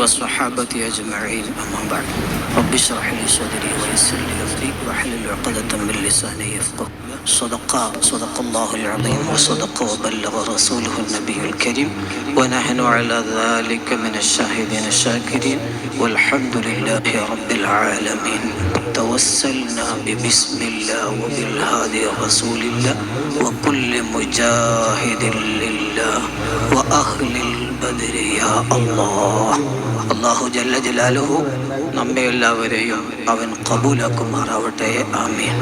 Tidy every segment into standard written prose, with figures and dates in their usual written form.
والصحابة أجمعين أما بعد رب اشرح لي صدري ويسر لي أمري واحلل عقدة من لساني يفقهوا صدق الله العظيم وصدق وبلغ رسوله النبي الكريم ونحن على ذلك من الشاهدين الشاكرين والحمد لله رب العالمين. توسلنا ببسم الله وبالهادي رسول الله وكل مجاهد لله وأهل البدر يا الله. അല്ലാഹു ജല്ല ജലാലുഹു നമ്മെ എല്ലാവരെയും അവൻ കബൂലാക്കുമാറാവട്ടെ. ആമീൻ.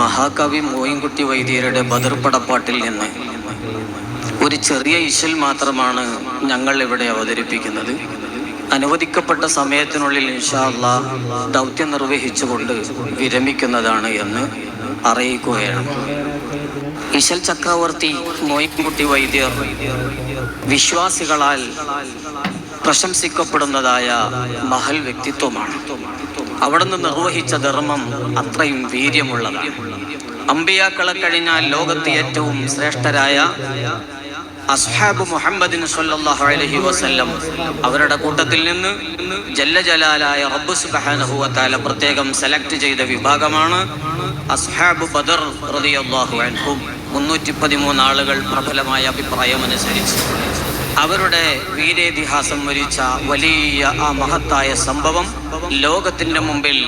മഹാകവി മോയിൻകുട്ടി വൈദ്യരുടെ ബദർ പടപ്പാട്ടിൽ നിന്ന് ഒരു ചെറിയ ഇശൽ മാത്രമാണ് ഞങ്ങൾ ഇവിടെ അവതരിപ്പിക്കുന്നത്. അനുവദിക്കപ്പെട്ട സമയത്തിനുള്ളിൽ ഇൻഷാ അല്ലാഹ് ദൗത്യം നിർവഹിച്ചുകൊണ്ട് വിരമിക്കുന്നതാണ് എന്ന് അറിയിക്കുകയാണ്. ഇശൽ ചക്രവർത്തി മോയിൻകുട്ടി വൈദ്യർ വിശ്വാസികളാൽ പ്രശംസിക്കപ്പെടുന്നതായ മഹൽ വ്യക്തിത്വമാണ്. അവിടുന്ന് നിർവഹിച്ച ധർമ്മം അത്രയും വീര്യമുള്ളതാണ്. അമ്പിയാക്കളെ കഴിഞ്ഞാൽ ലോകത്ത് ഏറ്റവും ശ്രേഷ്ഠരായ അസ്ഹാബ് മുഹമ്മദിൻ സ്വല്ലല്ലാഹു അലൈഹി വസല്ലം അവരുടെ കൂട്ടത്തിൽ നിന്ന് ജല്ല ജലാലായ റബ്ബ് സുബ്ഹാനഹു വ തആല പ്രത്യേകം സെലക്ട് ചെയ്ത വിഭാഗമാണ് അസ്ഹാബ് ബദർ റളിയല്ലാഹു അൻഹും. 313 ആളുകൾ പ്രബലമായ അഭിപ്രായമനുസരിച്ച് അവരുടെ വീരേതിഹാസം വരിച്ച വലിയ ആ മഹത്തായ സംഭവം ലോകത്തിന്റെ മുമ്പിൽ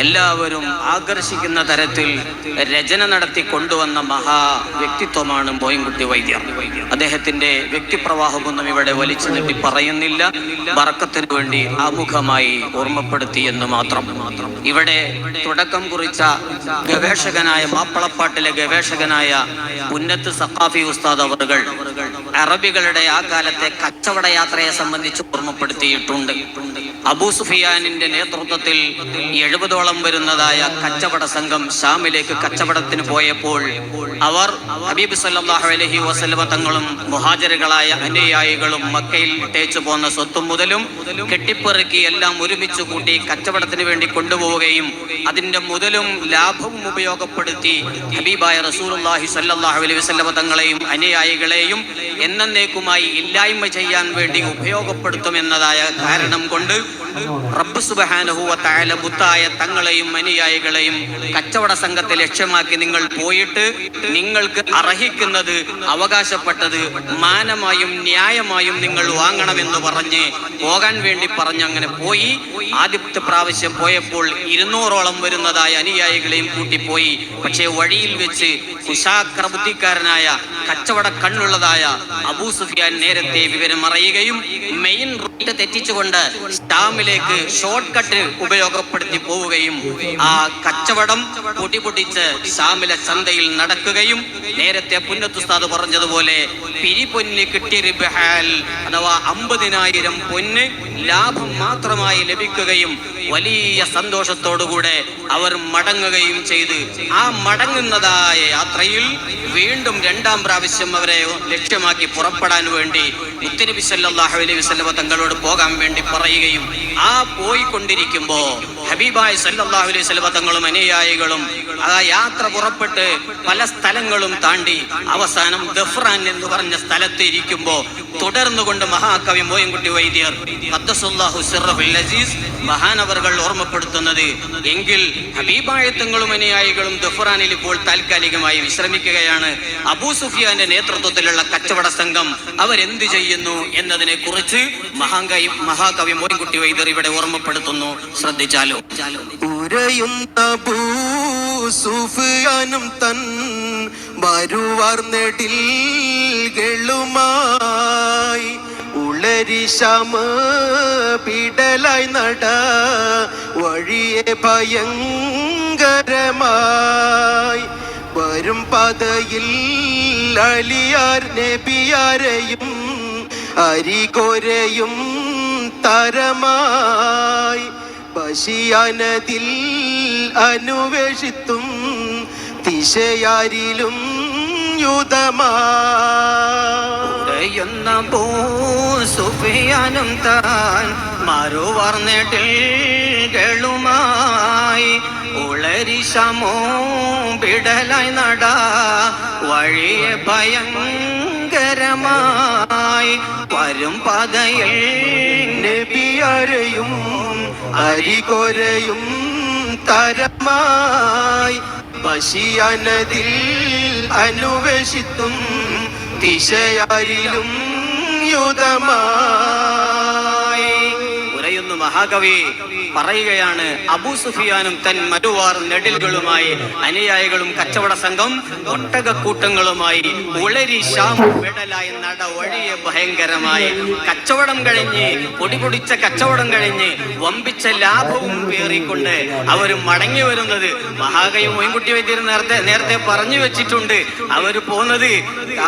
എല്ലാവരും ആകർഷിക്കുന്ന തരത്തിൽ രചന നടത്തി കൊണ്ടുവന്ന മഹാ വ്യക്തിത്വമാണ് മോയിൻകുട്ടി വൈദ്യർ. അദ്ദേഹത്തിന്റെ വ്യക്തിപ്രവാഹമൊന്നും ഇവിടെ വലിച്ചു നീട്ടി പറയുന്നില്ല, ബർക്കത്തിന് വേണ്ടി ആമുഖമായി ഓർമ്മപ്പെടുത്തി എന്ന് മാത്രം. ഇവിടെ തുടക്കം കുറിച്ച ഗവേഷകനായ മാപ്പിളപ്പാട്ടിലെ ഗവേഷകനായ ഉന്നത്ത് സഖാഫി ഉസ്താദ് അവറുകൾ അറബികളുടെ ആ കാലത്തെ കച്ചവട യാത്രയെ സംബന്ധിച്ച് ഓർമ്മപ്പെടുത്തിയിട്ടുണ്ട്. അബൂ സുഫിയാനിന്റെ നേതൃത്വത്തിൽ 70ഓളം വരുന്നതായ കച്ചവട സംഘം ഷാമിലേക്ക് കച്ചവടത്തിന് പോയപ്പോൾ അവർ ഹബീബ് സല്ലല്ലാഹു അലൈഹി വസല്ലമ തങ്ങളും മുഹാജിറുകളായ അനുയായികളും മക്കയിൽ ഇട്ടേച്ചു പോന്ന സ്വത്തും മുതലും കെട്ടിപ്പെറുക്കി എല്ലാം ഒരുമിച്ച് കൂട്ടി കച്ചവടത്തിന് വേണ്ടി കൊണ്ടുപോവുകയും അതിന്റെ മുതലും ലാഭവും ഉപയോഗപ്പെടുത്തി ഹബീബായ റസൂലുള്ളാഹി സ്വല്ലല്ലാഹു അലൈഹി വസല്ലമ തങ്ങളെയും അനുയായികളെയും എന്നേക്കുമായി ഇല്ലായ്മ ചെയ്യാൻ വേണ്ടി ഉപയോഗപ്പെടുത്തുമെന്നതായ കാരണം കൊണ്ട് റബ്ബ് സുബ്ഹാനഹു വ തആല മുത്തായ തങ്ങളെയും അനുയായികളെയും കച്ചവട സംഘത്തെ ലക്ഷ്യമാക്കി നിങ്ങൾ പോയിട്ട് നിങ്ങൾക്ക് അർഹിക്കുന്നത് അവകാശപ്പെട്ടത് മാനമായും ന്യായമായും നിങ്ങൾ വാങ്ങണമെന്ന് പറഞ്ഞ് പോകാൻ വേണ്ടി പറഞ്ഞ് അങ്ങനെ പോയി. ആദ്യത്തെ പ്രാവശ്യം പോയപ്പോൾ 200ഓളം വരുന്നതായ അനുയായികളെയും കൂട്ടിപ്പോയി. പക്ഷേ വഴിയിൽ വെച്ച് കുശാഗ്ര ബുദ്ധിക്കാരനായ കച്ചവട കണ്ണുള്ളതായ അബൂ സുഫിയാൻ നേരത്തെ വിവരം അറിയുകയും മെയിൻ റൂട്ട് തെറ്റിച്ചുകൊണ്ട് ഷാമിലേക്ക് ഷോർട്ട് കട്ട് ഉപയോഗപ്പെടുത്തി പോവുകയും ആ കച്ചവടം പൊട്ടിപ്പൊട്ടിച്ച് ഷാമിലെ ചന്തയിൽ നടക്കുകയും നേരത്തെ പുന്നത്തുസ്താദ് പറഞ്ഞതുപോലെ പിരിപൊന്ന് കിട്ടിയ റിബഹാൽ അഥവാ 50,000 പൊന്ന് ലാഭം മാത്രമായി ലഭിക്കുകയും വലിയ സന്തോഷത്തോടുകൂടെ അവർ മടങ്ങുകയും ചെയ്ത് ആ മടങ്ങുന്നതായ യാത്രയിൽ വീണ്ടും 2ാം പ്രാവശ്യം അവരെ ലക്ഷ്യമാക്കി പുറപ്പെടാൻ വേണ്ടി മുത്തുനബി സല്ലല്ലാഹു അലൈഹി വസല്ലം തങ്ങളോട് പോകാൻ വേണ്ടി പറയുകയും ആ പോയിക്കൊണ്ടിരിക്കുമ്പോ ഹബീബായ സല്ലല്ലാഹു അലൈഹി വസല്ലം തങ്ങളും അനുയായികളും ആ യാത്ര പുറപ്പെട്ട് പല സ്ഥലങ്ങളും താണ്ടി അവസാനം ദഫ്റാൻ എന്ന് പറഞ്ഞ സ്ഥലത്ത് ഇരിക്കുമ്പോ തുടർന്നുകൊണ്ട് മഹാകവി മോയിൻകുട്ടി വൈദ്യർ ഖദ്ദസല്ലാഹു സിർറഹുൽ അസീസ് മഹാനവർകൾ ഓർമ്മപ്പെടുത്തുന്നത് എങ്കിൽ ഹബീബായ തങ്ങളും അനുയായികളും ദഫ്റാനിൽ ഇപ്പോൾ താൽക്കാലികമായി വിശ്രമിക്കുകയാണ്. അബൂ സുഫിയാന്റെ നേതൃത്വത്തിലുള്ള കച്ചവട സംഘം അവരെന്ത് ചെയ്യുന്നു എന്നതിനെ കുറിച്ച് മഹാകവി മോയിൻകുട്ടി വൈദ്യർ ഇവിടെ ഓർമ്മപ്പെടുത്തുന്നു. ശ്രദ്ധിച്ചാലോ. ഉരയുന്ന അബൂ സുഫിയാനും തൻ വരുവാർ നെടിൽകളുമായി ഉളരി ശമ പിടലായി നട വഴിയെ ഭയങ്കരമായി വരും പതയിൽ അലിയാർ നബിയാരെയും അരികൊരയും തരമായി ബശിയാനതിൽ അനുവേഷിത്തും ദിശയാരിലും യുദ്ധമാ സുഫിയാനും താൻ മറുവർന്നിട്ടിൽകളുമായി ഉളരിശമോ വിടലായി നട വഴിയെ ഭയങ്കരമായി വരും പതയിൽ നബിയാരെയും അരികൊരയും തരമായി ബശിയാനതിൽ അനുവേശിത്തും ദിശയാരിലും യുധമായി. ഉരയുന്നു മഹാകവി പറയുകയാണ്, അബൂ സുഫിയാനും തൻ മരുവാർ നെടിലുകളുമായി അനുയായികളും കച്ചവട സംഘം ഒട്ടകക്കൂട്ടങ്ങളുമായി ഉളരി ശാം വിടലായി നട വഴിയെ ഭയങ്കരമായി. കച്ചവടം കഴിഞ്ഞ് പൊടിപൊടിച്ച കച്ചവടം കഴിഞ്ഞ് വമ്പിച്ച ലാഭവും പേറിക്കൊണ്ട് അവർ മടങ്ങി വരുന്നത് മഹാകവി മൊയ്ൻകുട്ടി വൈദ്യർ നേരത്തെ പറഞ്ഞു വെച്ചിട്ടുണ്ട്. അവര് പോന്നത്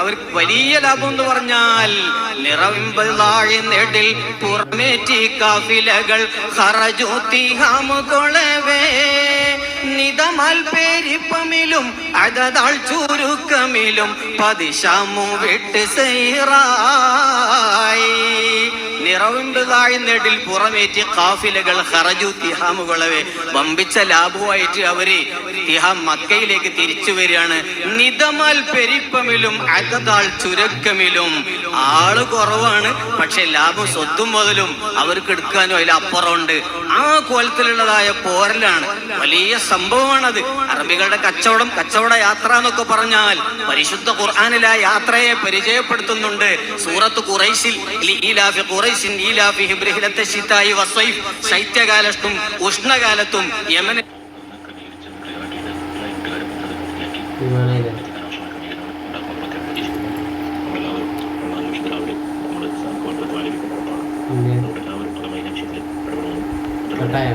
അവർ വലിയ ലാഭം എന്ന് പറഞ്ഞാൽ നിറവിമ്പതാഴി നെടിൽ പുറമേറ്റി കാഫിലകൾ ഖറജു തിഹാമുകൊളവേ നിതമാൽ പെരിപ്പമിലും അതതാൾ ചുരുക്കമിലും പതിശാമു വിട്ട് സൈറായി. നിറവിമ്പതാഴി നെടിൽ പുറമേറ്റി കാഫിലകൾ ഖറജു തിഹാമുകൊളവേ വമ്പിച്ച ലാഭമായിട്ട് അവര് തിഹാം മക്കയിലേക്ക് തിരിച്ചു വരികയാണ്. നിതമാൽ പെരിപ്പമിലും അതതാൾ ചുരുക്കമിലും ആള് കുറവാണ്, പക്ഷെ ലാഭം സ്വത്തും മുതലും അവർക്ക് എടുക്കാനും അതിലപ്പുറമുണ്ട്. ആ കോലത്തിലുള്ളതായ പോരലാണ്, വലിയ സംഭവമാണത്. അറബികളുടെ കച്ചവട യാത്ര എന്നൊക്കെ പറഞ്ഞാൽ പരിശുദ്ധ ഖുർആനിൽ ആ യാത്രയെ പരിചയപ്പെടുത്തുന്നുണ്ട്. സൂറത്ത് ഖുറൈശിൽ ഈലാഫി ഖുറൈശിൻ ഈലാഫിഹിം റിഹ്ലത്ത ശിതാഇ വസ്സൈഫ്, ശൈത്യകാലത്തും ഉഷ്ണകാലത്തും യമനിൽ കട്ടായ